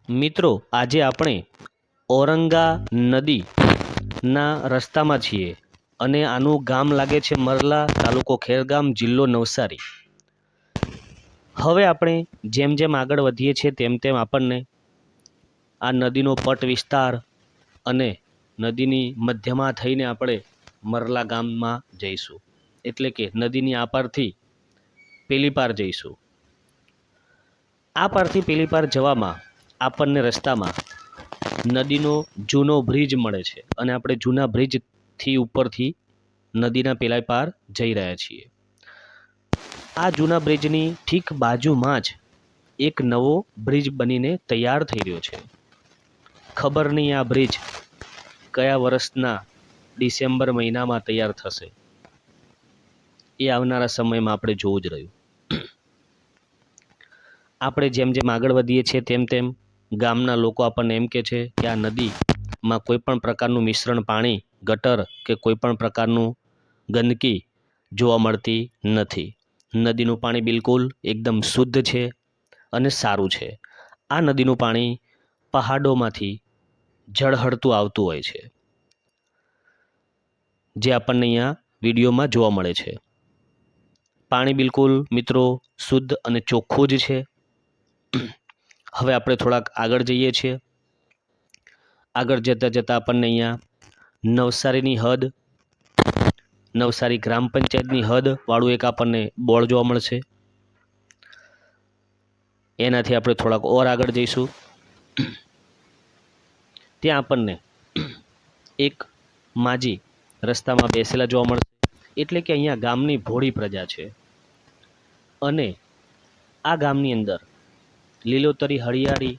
મિત્રો, આજે આપણે ઔરંગા નદીના રસ્તામાં છીએ અને આનું ગામ લાગે છે મરલા, તાલુકો ખેરગામ, જિલ્લો નવસારી. હવે આપણે જેમ જેમ આગળ વધીએ છીએ તેમ તેમ આપણને આ નદીનો પટ વિસ્તાર અને નદીની મધ્યમાં થઈને આપણે મરલા ગામમાં જઈશું, એટલે કે નદીની આ પારથી પેલી પાર જઈશું. આ પારથી પેલી પાર જવામાં આપણને રસ્તામાં નદીનો જૂનો બ્રિજ મળે છે અને આપણે જૂના બ્રિજથી ઉપરથી નદીના પેલા પાર જઈ રહ્યા છીએ. આ જૂના બ્રિજની ઠીક બાજુમાં જ એક નવો બ્રિજ બનીને તૈયાર થઈ રહ્યો છે. ખબર નહીં આ બ્રિજ કયા વર્ષના ડિસેમ્બર મહિનામાં તૈયાર થશે, એ આવનારા સમયમાં આપણે જોવું જ રહ્યું. આપણે જેમ જેમ આગળ વધીએ છીએ તેમ તેમ ગામના લોકો આપણને એમ કહે છે કે આ નદીમાં કોઈ પણ પ્રકારનું મિશ્રણ પાણી, ગટર કે કોઈ પણ પ્રકારનું ગંદકી જોવા મળતી નથી. નદીનું પાણી બિલકુલ એકદમ શુદ્ધ છે અને સારું છે. આ નદીનું પાણી પહાડોમાંથી ઝળહળતું આવતું હોય છે, જે આપણને અહીંયા વિડીયોમાં જોવા મળે છે. પાણી બિલકુલ મિત્રો શુદ્ધ અને ચોખ્ખું જ છે. હવે આપણે થોડાક આગળ જઈએ છીએ. આગળ જતાં જતાં આપણને અહીંયા નવસારીની હદ, નવસારી ગ્રામ પંચાયતની હદ વાળું એક આપણને બોર્ડ જોવા મળશે. એનાથી આપણે થોડાક ઓર આગળ જઈશું. ત્યાં આપણને એક માજી રસ્તામાં બેસેલા જોવા મળશે, એટલે કે અહીંયા ગામની ભોળી પ્રજા છે અને આ ગામની અંદર લીલોતરી હરિયાળી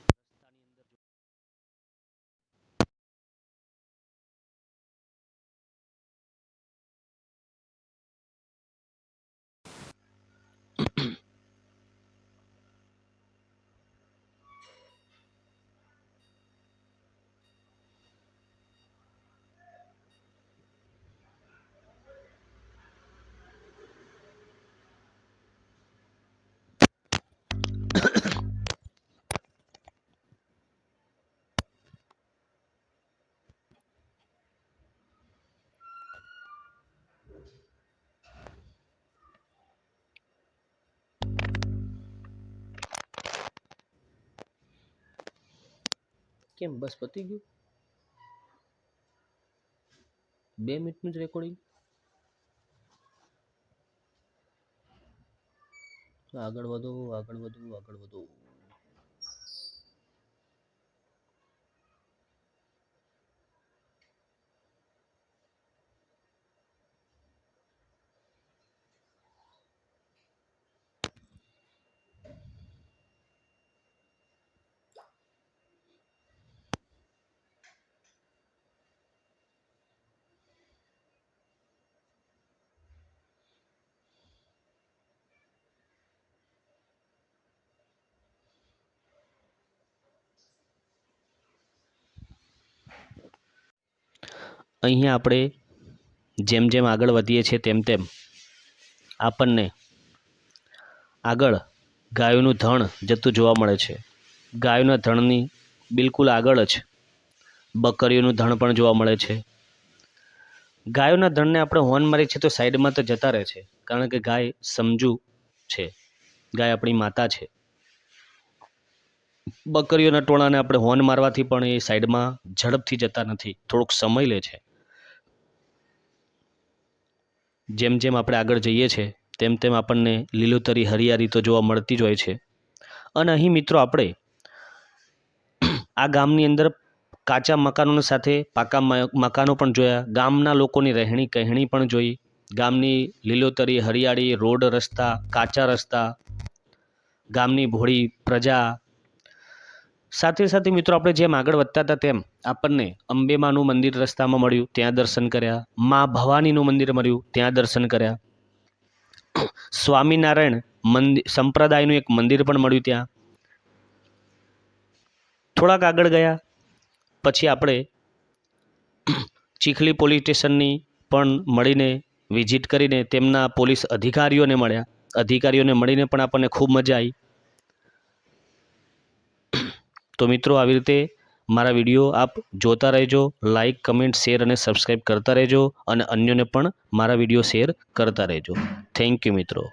કેમ બસ પતી ગયું? 2 મિનિટનું જ રેકોર્ડિંગ? આગળ વધો, આગળ વધો, આગળ વધો. અહીંયા આપણે જેમ જેમ આગળ વધીએ છીએ તેમ તેમ આપણને આગળ ગાયોનું ધણ જતું જોવા મળે છે. ગાયોના ધણની બિલકુલ આગળ જ બકરીઓનું ધણ પણ જોવા મળે છે. ગાયોના ધણને આપણે હોર્ન મારીએ છીએ તો સાઈડમાં તો જતા રહે છે, કારણ કે ગાય સમજુ છે, ગાય આપણી માતા છે. બકરીઓના ટોળાને આપણે હોર્ન મારવાથી પણ એ સાઈડમાં ઝડપથી જતા નથી, થોડોક સમય લે છે. જેમ જેમ આપણે આગળ જઈએ છીએ તેમ તેમ આપણને લીલોતરી હરિયાળી તો જોવા મળતી જ હોય છે. અને અહીં મિત્રો આપણે આ ગામની અંદર કાચા મકાનોની સાથે પાકા મકાનો પણ જોયા, ગામના લોકોની રહેણી કહેણી પણ જોઈ, ગામની લીલોતરી હરિયાળી, રોડ રસ્તા, કાચા રસ્તા, ગામની ભોળી પ્રજા. સાથે સાથે મિત્રો આપણે જેમ આગળ વધતા હતા તેમ આપણને અંબેમાનું મંદિર રસ્તામાં મળ્યું, ત્યાં દર્શન કર્યા. મા ભવાનીનું મંદિર મળ્યું, ત્યાં દર્શન કર્યા. સ્વામિનારાયણ મંદિર સંપ્રદાયનું એક મંદિર પણ મળ્યું. ત્યાં થોડાક આગળ ગયા પછી આપણે ચીખલી પોલીસ સ્ટેશનની પણ મળીને વિઝિટ કરીને તેમના પોલીસ અધિકારીઓને મળ્યા. અધિકારીઓને મળીને પણ આપણને ખૂબ મજા આવી. તો મિત્રો આવી રીતે મારા વિડીયો આપ જોતા રહેજો, લાઇક, કમેન્ટ, શેર અને સબસ્ક્રાઈબ કરતા રહેજો અને અન્યોને પણ મારા વિડીયો શેર કરતા રહેજો. થેન્ક યુ મિત્રો.